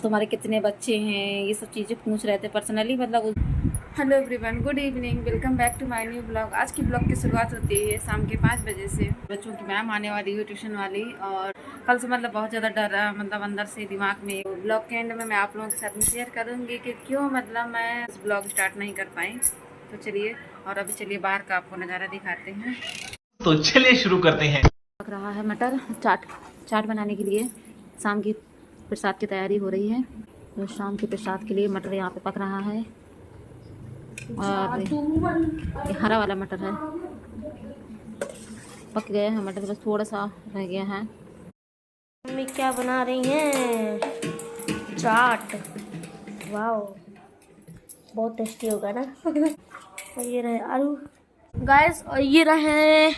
तुम्हारे कितने बच्चे हैं, ये सब चीज़ें पूछ रहे थे पर्सनली। मतलब hello everyone, good evening, welcome back to my new blog. आज की ब्लॉग की शुरुआत होती है शाम के 5 बजे से। बच्चों की मैम आने वाली है ट्यूशन वाली, और कल से मतलब बहुत ज़्यादा डर रहा, मतलब अंदर से दिमाग में। ब्लॉग के एंड में मैं आप लोगों के साथ में शेयर करूँगी कि क्यों मतलब मैं इस ब्लॉग स्टार्ट नहीं कर पाई। तो चलिए, और अभी चलिए बाहर का आपको नज़ारा दिखाते हैं। तो चलिए शुरू करते हैं। पक रहा है मटर, चाट बनाने के लिए शाम की प्रसाद की तैयारी हो रही है। तो शाम के प्रसाद के लिए मटर यहाँ पे पक रहा है, और ये हरा वाला मटर है, पक गया है मटर, बस थोड़ा सा रह गया है। मम्मी क्या बना रही हैं? चाट। वाओ, बहुत टेस्टी होगा ना। और ये रहे आलू गाइस, और ये रहे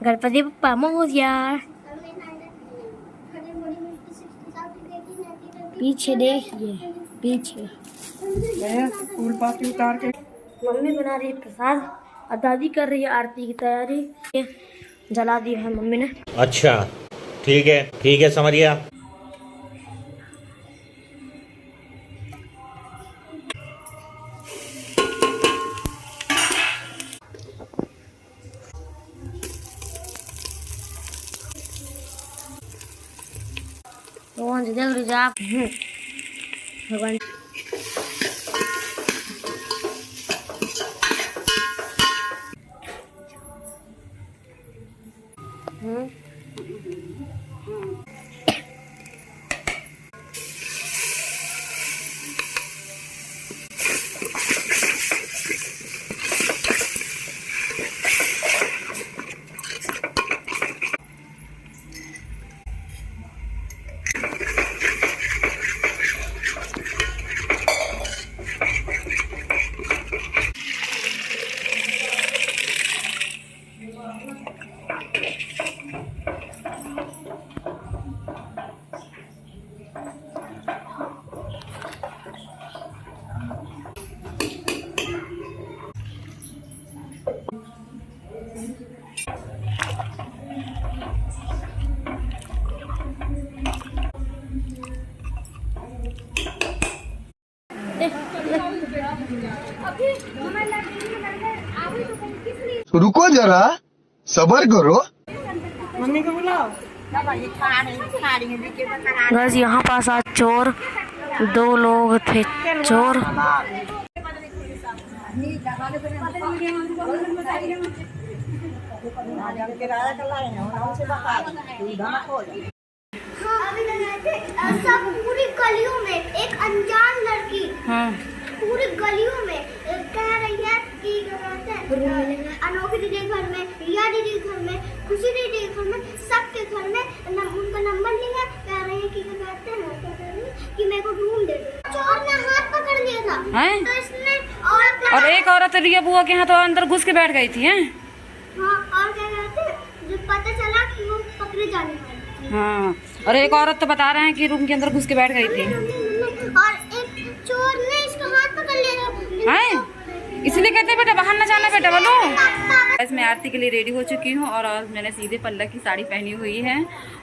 गणपति बप्पा मोरया। पीछे देखिए, पीछे फूल पाती उतार के मम्मी बना रही है प्रसाद, और दादी कर रही है आरती की तैयारी। जला दी है मम्मी ने। अच्छा ठीक है समझ गया। भगवान से देख लीजिए आप। भगवान रुको जरा, सबर करो। मम्मी को बुलाओ। बस यहाँ पास आज चोर, 2 लोग थे चोर। सब पूरी गलियों में एक अनजान लड़की पूरी गलियों में कह रही है कि अनोखी दीदी के घर में, रिया दीदी के घर में, खुशी दीदी के घर में, सबके घर में उनका नंबर नहीं है। कह रहे हैं कि कहते हैं कि मेरे को रूम दे दो। चोर ने हाथ पकड़ लिया था तो इसने और एक औरत रिया बुआ के यहाँ तो अंदर घुस के बैठ गई थी। हाँ, और क्या कहते जब पता चला कि वो पकड़े जाने वाले। हाँ, और एक औरत तो बता रहे हैं कि रूम के अंदर घुस के बैठ गई थी। और एक चोर ने इसका हाथ पकड़ लिया था। इसलिए कहते हैं बेटा बाहर न जाना बेटा, बोलो। मैं आरती के लिए रेडी हो चुकी हूँ, और आज मैंने सीधे पल्ला की साड़ी पहनी हुई है।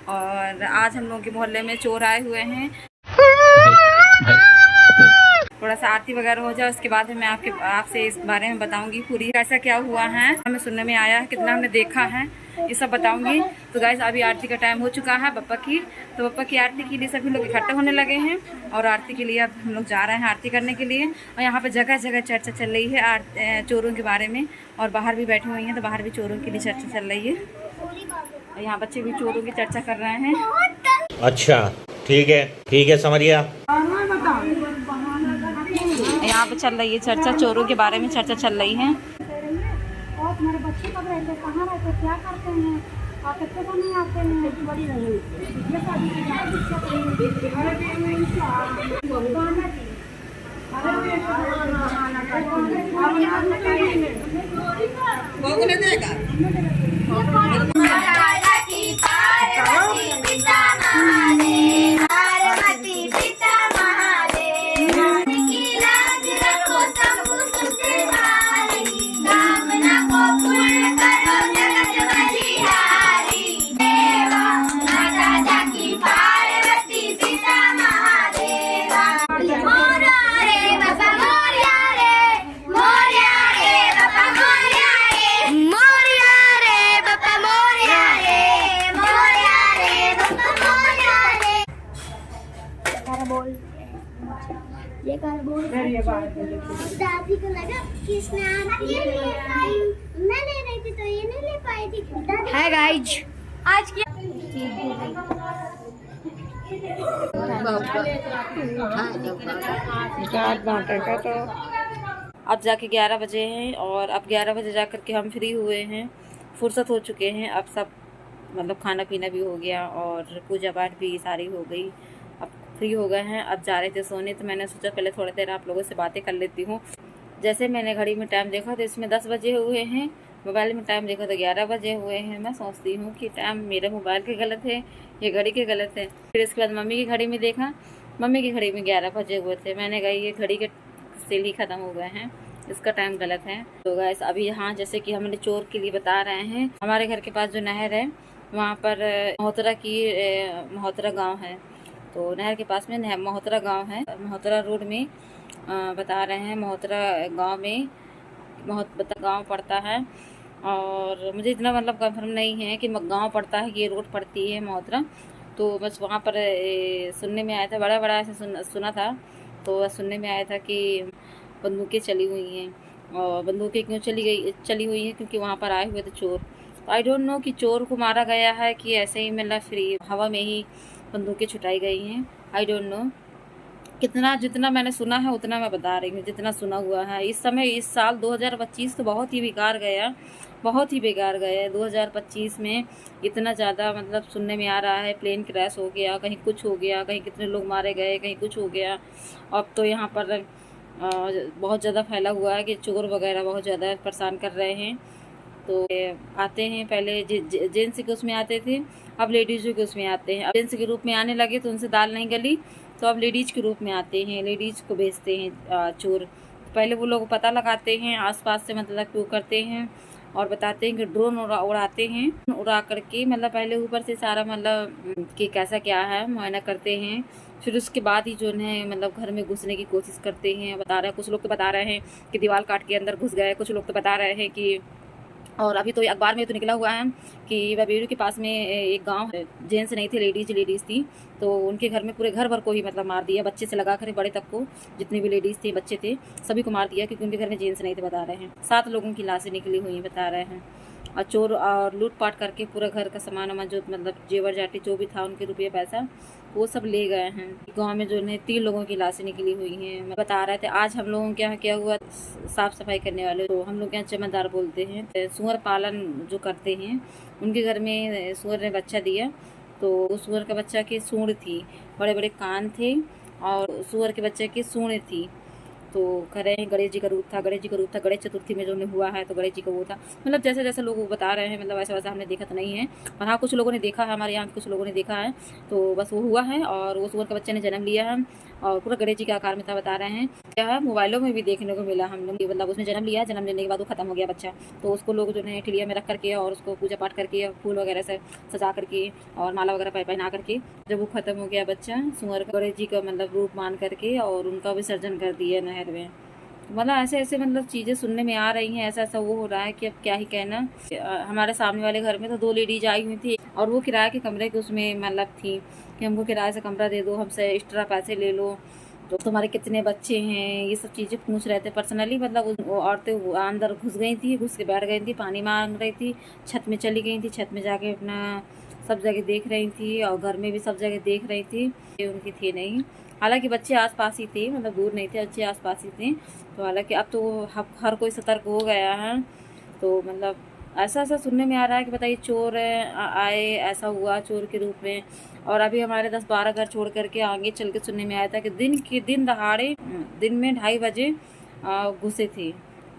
और आज हम लोगों के मोहल्ले में चोर आए हुए हैं। थोड़ा सा आरती वगैरह हो जाए, उसके बाद मैं आपसे इस बारे में बताऊंगी पूरी कैसा क्या हुआ है, हमें सुनने में आया है, कितना हमने देखा है, ये सब बताऊंगी। तो गाइस अभी आरती का टाइम हो चुका है बप्पा की, तो बप्पा की आरती के लिए सभी लोग इकट्ठे होने लगे हैं, और आरती के लिए अब हम लोग जा रहे हैं आरती करने के लिए। और यहाँ पे जगह जगह चर्चा चल रही है चोरों के बारे में, और बाहर भी बैठी हुई हैं, तो बाहर भी चोरों के लिए चर्चा चल रही है। और यहाँ बच्चे भी चोरों की चर्चा कर रहे हैं। अच्छा ठीक है समझ गया। यहाँ पे चल रही है चर्चा, चोरों के बारे में चर्चा चल रही है। और तुम्हारे बच्चे कब रहते, कहाँ रहते, क्या करते हैं, और कितने को नहीं आते हैं। बड़ी नहीं ये शादी की ये कर बोल दादी को लगा कि इसने ये ले पाई, मैं ले रही थी तो ये नहीं ले पाई थी। हाय गाइज, आज की अब जाके 11 बजे हैं और अब 11 बजे जा कर के हम फ्री हुए हैं, फुर्सत हो चुके हैं। अब सब मतलब खाना पीना भी हो गया और पूजा पाठ भी सारी हो गई, अब फ्री हो गए हैं। अब जा रहे थे सोने, तो मैंने सोचा पहले थोड़ी देर आप लोगों से बातें कर लेती हूँ। जैसे मैंने घड़ी में टाइम देखा तो इसमें 10 बजे हुए हैं, मोबाइल में टाइम देखा तो 11 बजे हुए हैं। मैं सोचती हूँ कि टाइम मेरे मोबाइल के गलत है ये घड़ी के गलत है। फिर इसके बाद मम्मी की घड़ी में देखा, मम्मी की घड़ी में 11 बजे हुए थे। मैंने कहा ये घड़ी के सेल ही ख़त्म हो गए हैं, इसका टाइम गलत है। तो गाइस अभी यहाँ जैसे कि हमने चोर के लिए बता रहे हैं, हमारे घर के पास जो नहर है वहाँ पर महोत्रा गाँव है। तो नहर के पास में महोत्रा गाँव है, महोत्रा रोड में बता रहे हैं। महोत्रा गाँव में गाँव पड़ता है और मुझे इतना मतलब कंफर्म नहीं है कि गांव पड़ता है कि ये रोड पड़ती है महोत्रा। तो बस वहाँ पर सुनने में आया था, बड़ा ऐसे सुना था। तो बस सुनने में आया था कि बंदूकें चली हुई हैं, और बंदूकें क्यों चली हुई हैं क्योंकि वहाँ पर आए हुए थे चोर। तो आई डोंट नो कि चोर को मारा गया है कि ऐसे ही मतलब फ्री हवा में ही बंदूकें छुटाई गई हैं। आई डोंट नो, जितना मैंने सुना है उतना मैं बता रही हूँ, जितना सुना हुआ है। इस साल 2025 तो बहुत ही बेकार गया, बहुत ही बेकार गया। 2025 में इतना ज़्यादा मतलब सुनने में आ रहा है, प्लेन क्रैश हो गया, कहीं कुछ हो गया, कहीं कितने लोग मारे गए, कहीं कुछ हो गया। अब तो यहाँ पर बहुत ज़्यादा फैला हुआ है कि चोर वगैरह बहुत ज़्यादा परेशान कर रहे हैं। तो आते हैं, पहले जेंट्स के उसमें आते थे, अब लेडीज़ के उसमें आते हैं। अब जेंट्स के रूप में आने लगे तो उनसे दाल नहीं गली, तो अब लेडीज़ के रूप में आते हैं, लेडीज़ को बेचते हैं चोर। पहले वो लोग पता लगाते हैं आसपास से, मतलब क्यों करते हैं और बताते हैं कि ड्रोन उड़ाते हैं, उड़ा करके मतलब पहले ऊपर से सारा मतलब कि कैसा क्या है मुआयना करते हैं। फिर उसके बाद ही जो है मतलब घर में घुसने की कोशिश करते हैं। बता रहे हैं कुछ लोग तो बता रहे हैं कि दीवार काट के अंदर घुस गए, कुछ लोग तो बता रहे हैं कि, और अभी तो अखबार में तो निकला हुआ है कि बबेरू के पास में एक गांव है, जेंट्स नहीं थे, लेडीज़ थी। तो उनके घर में पूरे घर भर को ही मतलब मार दिया, बच्चे से लगा कर बड़े तक को, जितने भी लेडीज़ थे बच्चे थे सभी को मार दिया क्योंकि उनके घर में जेंट्स नहीं थे। बता रहे हैं 7 लोगों की लाशें निकली हुई हैं, बता रहे हैं। और चोर और लूटपाट करके पूरा घर का सामान जो मतलब जेवर जाटी जो भी था उनके रुपये पैसा वो सब ले गए हैं। गांव में जो है 3 लोगों की लाशें निकली हुई हैं। बता रहे थे आज हम लोगों के यहाँ क्या हुआ, साफ सफाई करने वाले, तो हम लोग यहाँ चमनदार बोलते हैं, सुअर पालन जो करते हैं उनके घर में सुअर ने बच्चा दिया। तो उस सुअर का बच्चा की सूंड थी, बड़े बड़े कान थे और सुअर के बच्चे की सूंड थी। तो कह रहे हैं गणेश जी का रूप था, गणेश चतुर्थी में जो हुआ है तो गणेश जी का वो था। मतलब जैसे जैसे लोग बता रहे हैं, मतलब वैसा हमने देखा तो नहीं है, पर हाँ कुछ लोगों ने देखा है, हमारे यहाँ कुछ लोगों ने देखा है। तो बस वो हुआ है और वो सुअर के बच्चे ने जन्म लिया है और पूरा गणेश जी के आकार में था, बता रहे हैं। क्या है मोबाइलों में भी देखने को मिला हम लोग, मतलब उसने जन्म लिया, जन्म लेने के बाद वो खत्म हो गया बच्चा। तो उसको लोग जो है ठिलिया में रख करके और उसको पूजा पाठ करके फूल वगैरह से सजा करके और माला वगैरह पहना करके जब वो खत्म हो गया बच्चा, सुअर गणेश जी का मतलब रूप मान करके और उनका विसर्जन कर दिया नहर में। मतलब ऐसे मतलब चीज़ें सुनने में आ रही हैं, ऐसा वो हो रहा है कि अब क्या ही कहना। हमारे सामने वाले घर में तो 2 लेडीज आई हुई थी और वो किराए के कमरे के उसमें मतलब थी कि हमको किराए से कमरा दे दो, हमसे एक्स्ट्रा पैसे ले लो, तो तुम्हारे कितने बच्चे हैं, ये सब चीज़ें पूछ रहे थे पर्सनली। मतलब वो औरतें अंदर घुस गई थी, घुस के बैठ गई थी, पानी मांग रही थी, छत में चली गई थी, छत में जाके अपना सब जगह देख रही थी और घर में भी सब जगह देख रही थी, उनकी थी नहीं। हालांकि बच्चे आसपास ही थे, मतलब दूर नहीं थे, बच्चे आसपास ही थे। तो हालांकि अब तो हर कोई सतर्क हो गया है। तो मतलब ऐसा सुनने में आ रहा है कि बताइए चोर आए, ऐसा हुआ चोर के रूप में। और अभी हमारे 10-12 घर छोड़ करके आगे चल के सुनने में आया था कि दिन दहाड़े दिन में 2:30 बजे घुसे थे।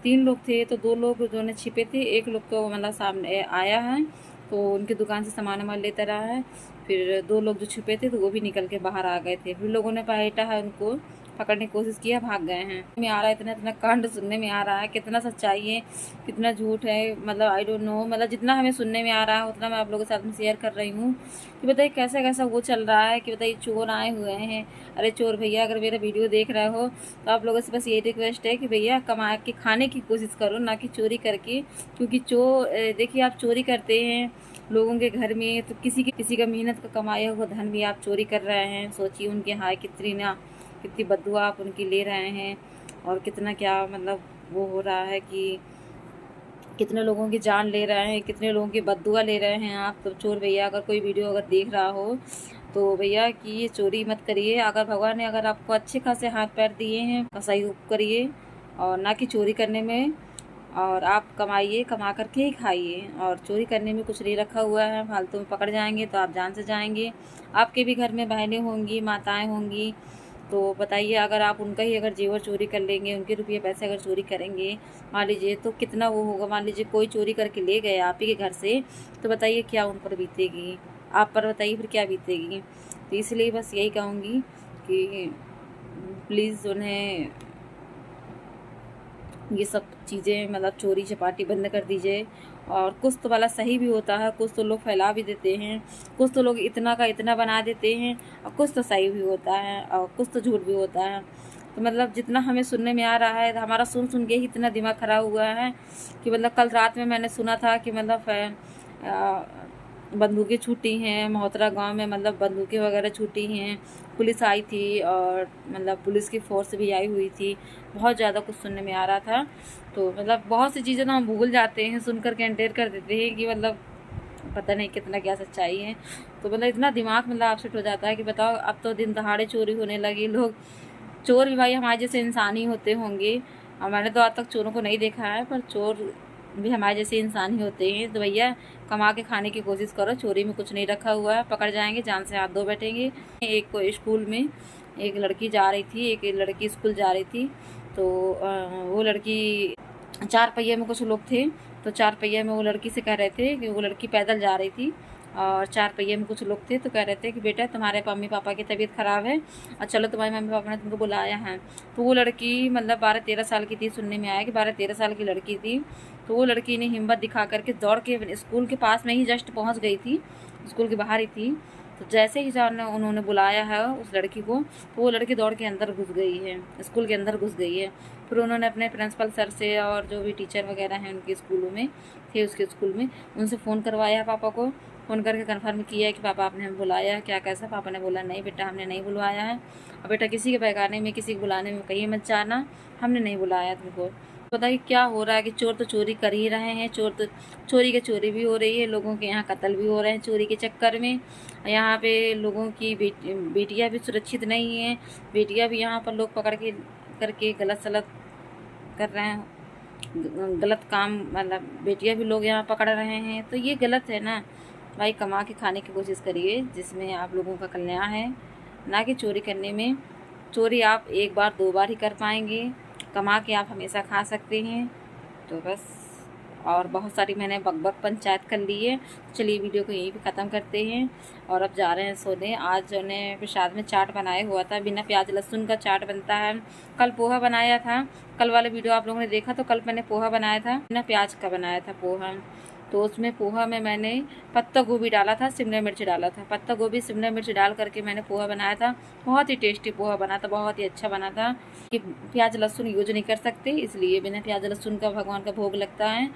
3 लोग थे तो 2 लोग जो ने छिपे थे, एक लोग तो मतलब सामने आया है तो उनकी दुकान से सामान लेता रहा है। फिर 2 लोग जो छुपे थे तो वो भी निकल के बाहर आ गए थे। फिर लोगों ने पलटा है, उनको पकड़ने की कोशिश किया, भाग गए हैं। में आ रहा है इतना कांड सुनने में आ रहा है, कितना सच्चाई है कितना झूठ है, मतलब आई डोंट नो। मतलब जितना हमें सुनने में आ रहा है उतना मैं आप लोगों के साथ में शेयर कर रही हूँ कि बताइए कैसा वो चल रहा है कि बताइए चोर आए हुए हैं। अरे चोर भैया अगर मेरा वीडियो देख रहे हो तो आप लोगों से बस ये रिक्वेस्ट है कि भैया कमा के खाने की कोशिश करो, ना कि चोरी करके। क्योंकि देखिए आप चोरी करते हैं, लोगों के घर में, तो किसी का मेहनत का कमाया हुआ धन भी आप चोरी कर रहे हैं। सोचिए उनके हाय कितनी बद्दुआ आप उनकी ले रहे हैं, और कितना क्या मतलब वो हो रहा है कि कितने लोगों की जान ले रहे हैं, कितने लोगों की बद्दुआ ले रहे हैं आप। तो चोर भैया, अगर कोई वीडियो अगर देख रहा हो तो भैया कि ये चोरी मत करिए। अगर भगवान ने अगर आपको अच्छे खासे हाथ पैर दिए हैं तो सहयोग करिए, और ना कि चोरी करने में। और आप कमाइए, कमा करके ही खाइए, और चोरी करने में कुछ नहीं रखा हुआ है। फालतू में पकड़ जाएंगे तो आप जान से जाएंगे। आपके भी घर में बहनें होंगी, माताएं होंगी, तो बताइए अगर आप उनका ही अगर जेवर चोरी कर लेंगे, उनके रुपये पैसे अगर चोरी करेंगे, मान लीजिए, तो कितना वो होगा। मान लीजिए कोई चोरी करके ले गए आप ही के घर से, तो बताइए क्या उन पर बीतेगी, आप पर बताइए फिर क्या बीतेगी। तो इसलिए बस यही कहूँगी कि प्लीज़ उन्हें ये सब चीज़ें मतलब चोरी चपाटी बंद कर दीजिए। और कुछ तो वाला सही भी होता है, कुछ तो लोग फैला भी देते हैं, कुछ तो लोग इतना का इतना बना देते हैं, और कुछ तो सही भी होता है, और कुछ तो झूठ भी होता है। तो मतलब जितना हमें सुनने में आ रहा है, हमारा सुन के ही इतना दिमाग खराब हुआ है कि मतलब कल रात में मैंने सुना था कि मतलब बंदूकें छूटी हैं महोत्रा गांव में, मतलब बंदूकें वगैरह छूटी हैं, पुलिस आई थी, और मतलब पुलिस की फोर्स भी आई हुई थी। बहुत ज़्यादा कुछ सुनने में आ रहा था। तो मतलब बहुत सी चीज़ें तो हम भूल जाते हैं, सुनकर कैंटेर कर देते हैं कि मतलब पता नहीं कितना क्या सच्चाई है। तो मतलब इतना दिमाग मतलब अपसेट हो जाता है कि बताओ, अब तो दिन दहाड़े चोरी होने लगी। लोग चोर भी भाई हमारे जैसे इंसान ही होते होंगे, और मैंने तो आज तक चोरों को नहीं देखा है, पर चोर भी हमारे जैसे इंसान ही होते हैं। तो भैया कमा के खाने की कोशिश करो, चोरी में कुछ नहीं रखा हुआ है, पकड़ जाएंगे, जान से हाथ धो बैठेंगे। एक को स्कूल में एक लड़की जा रही थी, एक लड़की स्कूल जा रही थी, तो वो लड़की 4 पहिए में कुछ लोग थे, तो 4 पहिए में वो लड़की से कह रहे थे कि वो लड़की पैदल जा रही थी, और 4 पहिए में कुछ लोग थे, तो कह रहे थे कि बेटा तुम्हारे मम्मी पापा की तबीयत ख़राब है, और चलो तुम्हारे मम्मी पापा ने तुमको बुलाया है। तो वो लड़की मतलब 12-13 साल की थी, सुनने में आया कि 12-13 साल की लड़की थी। तो वो लड़की ने हिम्मत दिखा करके दौड़ के स्कूल के पास में ही जस्ट पहुंच गई थी, स्कूल के बाहर ही थी। तो जैसे ही उन्होंने बुलाया है उस लड़की को, तो वो लड़की दौड़ के अंदर घुस गई है, स्कूल के अंदर घुस गई है। फिर उन्होंने अपने प्रिंसिपल सर से और जो भी टीचर वगैरह हैं उनके स्कूलों में थे, उसके स्कूल में, उनसे फ़ोन करवाया, पापा को फ़ोन करके कंफर्म किया कि पापा आपने हमें बुलाया, क्या कैसा। पापा ने बोला नहीं बेटा हमने नहीं बुलवाया है, और बेटा किसी के बेगाने में किसी को बुलाने में कहीं मत जाना, हमने नहीं बुलाया तुमको। बताइए क्या हो रहा है कि चोर तो चोरी कर ही रहे हैं, चोर तो चोरी के चोरी भी हो रही है, लोगों के यहाँ कत्ल भी हो रहे हैं चोरी के चक्कर में। यहाँ पे लोगों की बेटियाँ भी सुरक्षित नहीं हैं, बेटियाँ भी यहाँ पर लोग पकड़ के करके गलत सलत कर रहे हैं, गलत काम, मतलब बेटियाँ भी लोग यहाँ पकड़ रहे हैं। तो ये गलत है ना भाई। कमा के खाने की कोशिश करिए जिसमें आप लोगों का कल्याण है, ना कि चोरी करने में। चोरी आप 1 बार 2 बार ही कर पाएंगे, कमा के आप हमेशा खा सकते हैं। तो बस, और बहुत सारी मैंने बकबक पंचायत कर ली है। चलिए वीडियो को यहीं पे ख़त्म करते हैं, और अब जा रहे हैं सोने। आज जो ने प्रसाद में चाट बनाया हुआ था, बिना प्याज लहसुन का चाट बनता है। कल पोहा बनाया था, कल वाला वीडियो आप लोगों ने देखा, तो कल मैंने पोहा बनाया था, बिना प्याज का बनाया था पोहा। तो उसमें पोहा में मैंने पत्ता गोभी डाला था, शिमला मिर्च डाला था, पत्ता गोभी शिमला मिर्च डाल करके मैंने पोहा बनाया था। बहुत ही टेस्टी पोहा बना था, बहुत ही अच्छा बना था। कि प्याज लहसुन यूज नहीं कर सकते, इसलिए बिना प्याज लहसुन का भगवान का भोग लगता है।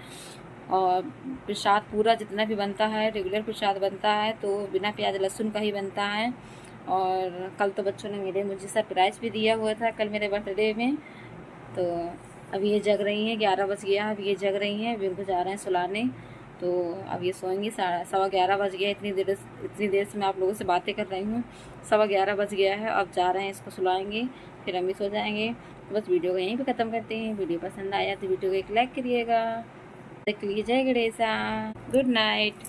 और प्रसाद पूरा जितना भी बनता है, रेगुलर प्रसाद बनता है, तो बिना प्याज लहसुन का ही बनता है। और कल तो बच्चों ने मुझे सरप्राइज़ भी दिया हुआ था, कल मेरे बर्थडे में। तो अभी ये जग रही हैं, 11 बज गया, अभी ये जग रही हैं, अभी उनको जा रहे हैं सुलाने। तो अब ये सोएंगी, 11:15 बज गया। इतनी देर से मैं आप लोगों से बातें कर रही हूँ, 11:15 बज गया है। अब जा रहे हैं, इसको सुलाएंगे, फिर हम भी सो जाएंगे। बस वीडियो को यहीं पे ख़त्म करते हैं। वीडियो पसंद आया तो वीडियो को एक लाइक करिएगा। तक के लिए जय गणेशा, गुड नाइट।